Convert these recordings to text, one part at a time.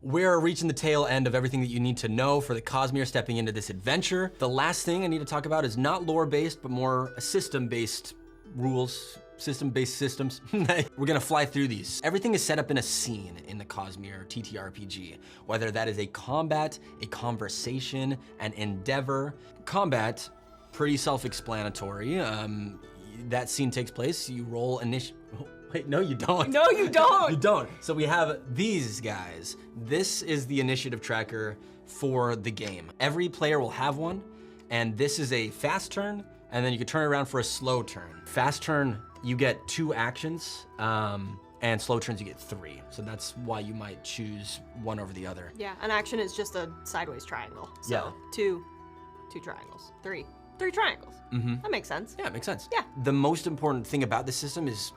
We're reaching the tail end of everything that you need to know for the Cosmere stepping into this adventure. The last thing I need to talk about is not lore-based, but more system-based rules, system-based systems. We're gonna fly through these. Everything is set up in a scene in the Cosmere TTRPG, whether that is a combat, a conversation, an endeavor. Combat, pretty self-explanatory. That scene takes place, you roll Wait, no you don't. No, you don't. You don't. So we have these guys. This is the initiative tracker for the game. Every player will have one, and this is a fast turn, and then you can turn it around for a slow turn. Fast turn, you get 2 actions, and slow turns you get 3. So that's why you might choose one over the other. Yeah, an action is just a sideways triangle. So Yeah. two triangles, 3 triangles. That makes sense. Yeah, it makes sense. Yeah. The most important thing about this system is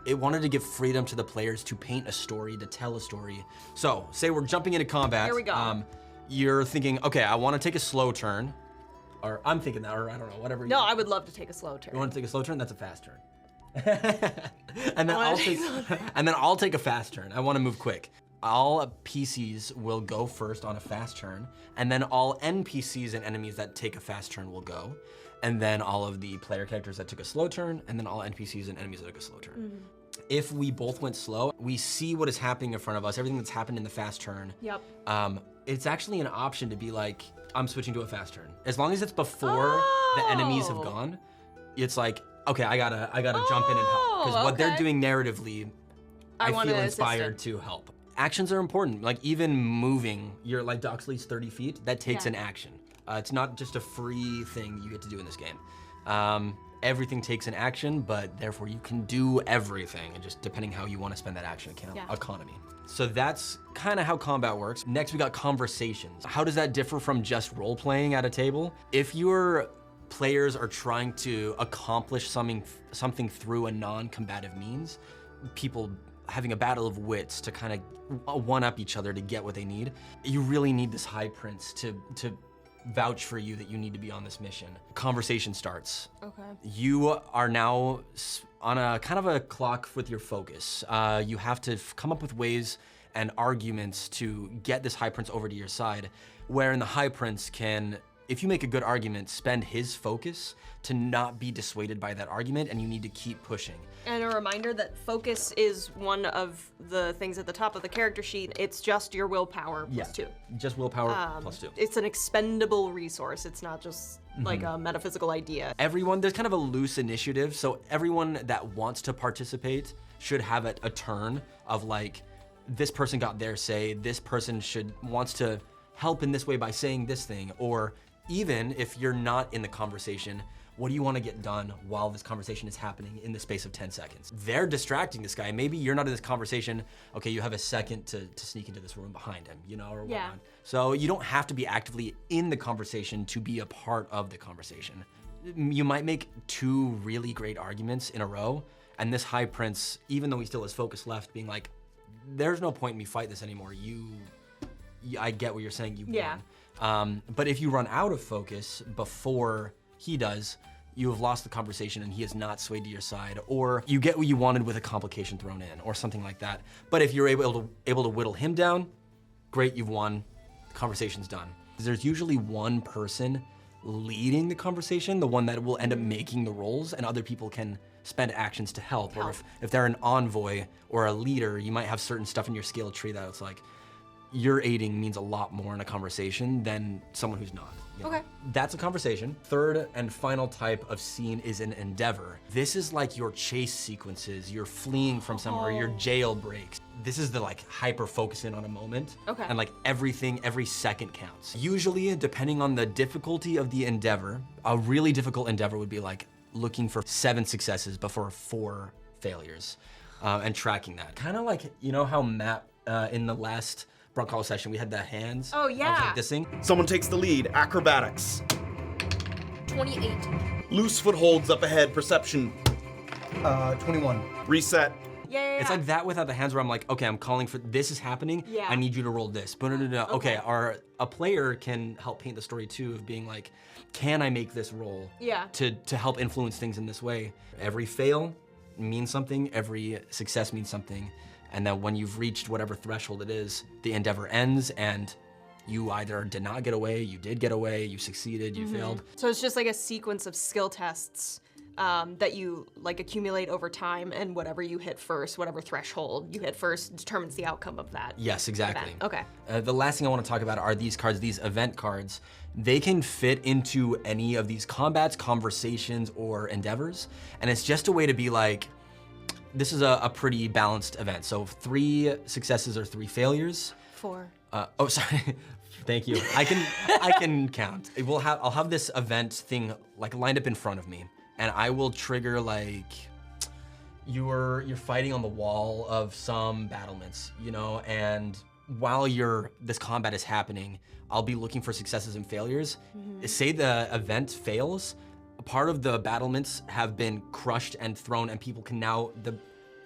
it wanted to give freedom to the players to paint a story, to tell a story. So, say we're jumping into combat. Here we go. You're thinking, okay, I want to take a slow turn. Or I'm thinking that, or I don't know, whatever. No, I would love to take a slow turn. You want to take a slow turn? That's a fast turn. and then I'll take a fast turn. I want to move quick. All PCs will go first on a fast turn, and then all NPCs and enemies that take a fast turn will go, and then all of the player characters that took a slow turn, and then all NPCs and enemies that took a slow turn. If we both went slow, we see what is happening in front of us, everything that's happened in the fast turn. Yep. It's actually an option to be like, I'm switching to a fast turn. As long as it's before the enemies have gone, it's like, okay, I gotta jump in and help. Because what they're doing narratively, I feel inspired to help. Actions are important. Like even moving, you're like Doxley's 30 feet, that takes an action. It's not just a free thing you get to do in this game. Everything takes an action, but therefore you can do everything, and just depending how you want to spend that action economy. So that's kind of how combat works. Next we got conversations. How does that differ from just role-playing at a table? If your players are trying to accomplish something through a non-combative means, people having a battle of wits to kind of one-up each other to get what they need, you really need this high prince to vouch for you that you need to be on this mission. Conversation starts. Okay. You are now on a kind of a clock with your focus. You have to come up with ways and arguments to get this high prince over to your side, wherein the high prince can, if you make a good argument, spend his focus to not be dissuaded by that argument, and you need to keep pushing. And a reminder that focus is one of the things at the top of the character sheet. It's just your willpower plus 2. Just willpower plus 2. It's an expendable resource. It's not just like a metaphysical idea. There's kind of a loose initiative, so everyone that wants to participate should have a turn of like, this person got their say, this person wants to help in this way by saying this thing, or even if you're not in the conversation, what do you want to get done while this conversation is happening in the space of 10 seconds? They're distracting this guy. Maybe you're not in this conversation. Okay, you have a second to sneak into this room behind him, or whatnot. So you don't have to be actively in the conversation to be a part of the conversation. You might make 2 really great arguments in a row, and this high prince, even though he still has focus left, being like, there's no point in me fight this anymore. I get what you're saying, you won. But if you run out of focus before he does, you have lost the conversation and he has not swayed to your side, or you get what you wanted with a complication thrown in, or something like that. But if you're able to whittle him down, great, you've won, the conversation's done. There's usually one person leading the conversation, the one that will end up making the rolls, and other people can spend actions to help. Or if they're an envoy or a leader, you might have certain stuff in your skill tree that it's like, your aiding means a lot more in a conversation than someone who's not. Okay. That's a conversation. Third and final type of scene is an endeavor. This is like your chase sequences, you're fleeing from somewhere, your jail breaks. This is the like hyper focus in on a moment. Okay. And like every second counts. Usually, depending on the difficulty of the endeavor, a really difficult endeavor would be like looking for 7 successes before 4 failures, and tracking that. Kind of like, how Matt in the last Bronc Call session, we had the hands. Oh, yeah. Like this thing. Someone takes the lead. Acrobatics. 28. Loose footholds up ahead. Perception. 21. Reset. Yeah. It's like that without the hands, where I'm like, okay, I'm calling for, this is happening. Yeah. I need you to roll this. But no. Okay, a player can help paint the story too, of being like, can I make this roll? Yeah. To help influence things in this way. Every fail means something. Every success means something. And then when you've reached whatever threshold it is, the endeavor ends, and you either did not get away, you did get away, you succeeded, you failed. So it's just like a sequence of skill tests that you like accumulate over time, and whatever you hit first, whatever threshold you hit first, determines the outcome of that. Yes, exactly. event. Okay. The last thing I want to talk about are these cards, these event cards. They can fit into any of these combats, conversations, or endeavors. And it's just a way to be like, this is a pretty balanced event. So 3 successes or 3 failures. 4. Oh, sorry. Thank you. I can count. I'll have this event thing like lined up in front of me, and I will trigger like you're fighting on the wall of some battlements, you know, and while this combat is happening, I'll be looking for successes and failures. Say the event fails, part of the battlements have been crushed and thrown, and people can now, the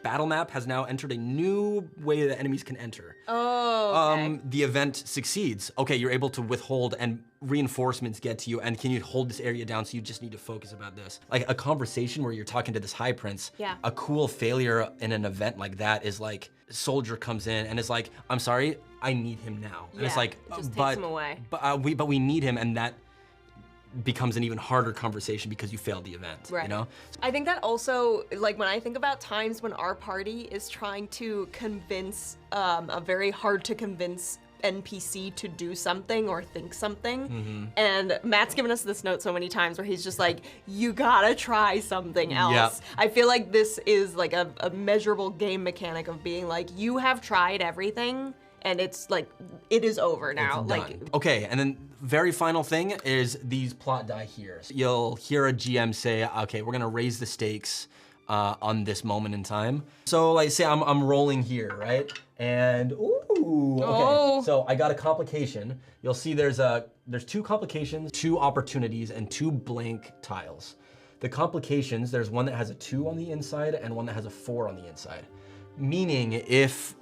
battle map has now entered a new way that enemies can enter. Oh, okay. The event succeeds. Okay, you're able to withhold and reinforcements get to you, and can you hold this area down, so you just need to focus about this. Like a conversation where you're talking to this high prince, Yeah. a cool failure in an event like that is like, soldier comes in and is like, I'm sorry, I need him now. And it's Yeah, like, it just but, takes him away. but we need him, and that becomes an even harder conversation because you failed the event, Right. you know? I think that also, like when I think about times when our party is trying to convince a very hard to convince NPC to do something or think something, and Matt's given us this note so many times where he's just like, you gotta try something else. Yep. I feel like this is like a measurable game mechanic of being like, you have tried everything, and it's like, it is over now. It's Like, done. Okay, and then very final thing is these plot die here. So you'll hear a GM say, okay, we're gonna raise the stakes on this moment in time. So like say I'm rolling here, right? And ooh, okay. Oh. So I got a complication. You'll see there's 2 complications, 2 opportunities, and 2 blank tiles. The complications, there's one that has a 2 on the inside and one that has a 4 on the inside. Meaning if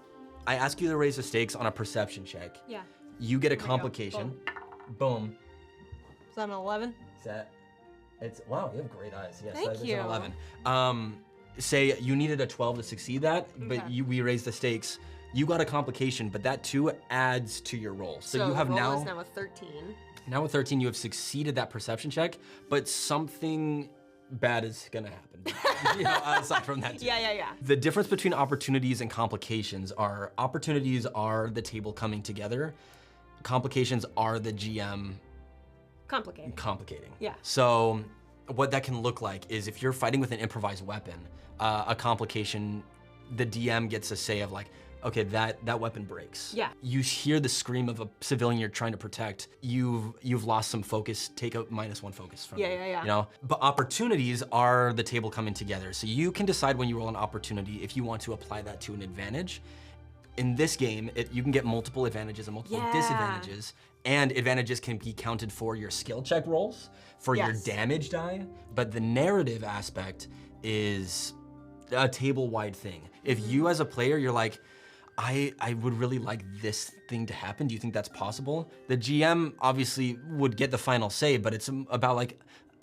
I ask you to raise the stakes on a perception check, yeah. you get a There we go. complication. Boom. Is that an 11? It's wow, you have great eyes. Yes, Thank that is you. an 11. Say you needed a 12 to succeed that, but Okay. we raised the stakes. You got a complication, but that 2 adds to your roll. So you have the roll now is now a 13. now with 13, you have succeeded that perception check, but something bad is gonna happen. You know, aside from that too. Yeah. The difference between opportunities and complications are opportunities are the table coming together. Complications are the GM Complicated. complicating. Yeah. So what that can look like is if you're fighting with an improvised weapon, a complication, the DM gets a say of like, okay, that weapon breaks. Yeah. You hear the scream of a civilian you're trying to protect. You've lost some focus. Take a -1 focus from it, Yeah. You know, but opportunities are the table coming together. So you can decide when you roll an opportunity if you want to apply that to an advantage. In this game, you can get multiple advantages and multiple Yeah. disadvantages, and advantages can be counted for your skill check rolls, for your Yes. damage die, but the narrative aspect is a table-wide thing. If you as a player, you're like, I would really like this thing to happen, do you think that's possible? The GM obviously would get the final say, but it's about like,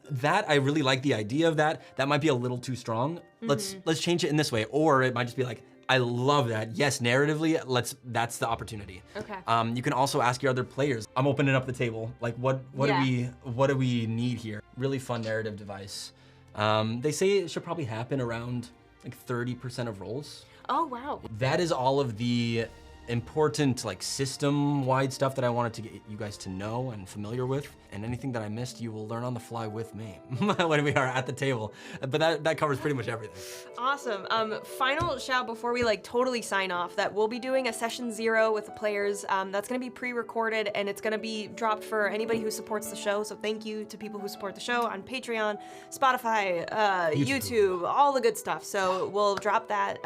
that, I really like the idea of that. That might be a little too strong. Let's change it in this way. Or it might just be like, I love that. Yes, narratively, that's the opportunity. Okay. You can also ask your other players. I'm opening up the table. Like what do we need here? Really fun narrative device. They say it should probably happen around like 30% of rolls. Oh, wow. That is all of the important like system-wide stuff that I wanted to get you guys to know and familiar with, and anything that I missed you will learn on the fly with me when we are at the table. But that covers pretty much everything. Awesome. Final shout before we like totally sign off that we'll be doing a session 0 with the players. That's gonna be pre-recorded and it's gonna be dropped for anybody who supports the show. So thank you to people who support the show on Patreon, Spotify, YouTube, all the good stuff. So we'll drop that.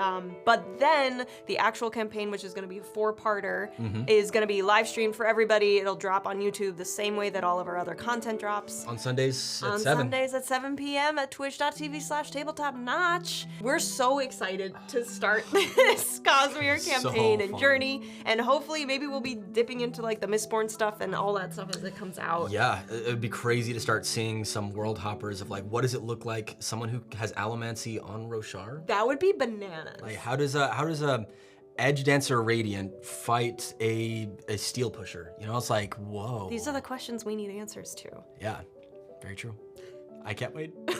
But then the actual campaign, which is gonna be a 4-parter, is gonna be live streamed for everybody. It'll drop on YouTube the same way that all of our other content drops. On Sundays at On 7. Sundays at 7 p.m. at twitch.tv/tabletopnotch. We're so excited to start this Cosmere campaign and fun. journey, and hopefully maybe we'll be dipping into like the Mistborn stuff and all that stuff as it comes out. Yeah, it would be crazy to start seeing some world hoppers of like, what does it look like someone who has allomancy on Roshar? That would be bananas. Like how does a Edge Dancer Radiant fight a Steel Pusher? You know, it's like, whoa. These are the questions we need answers to. Yeah, very true. I can't wait. All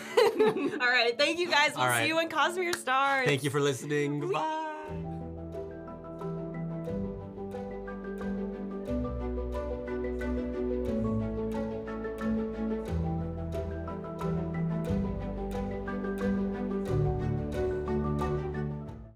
right, thank you guys. We'll All right. see you when Cosmere starts. Thank you for listening. Bye.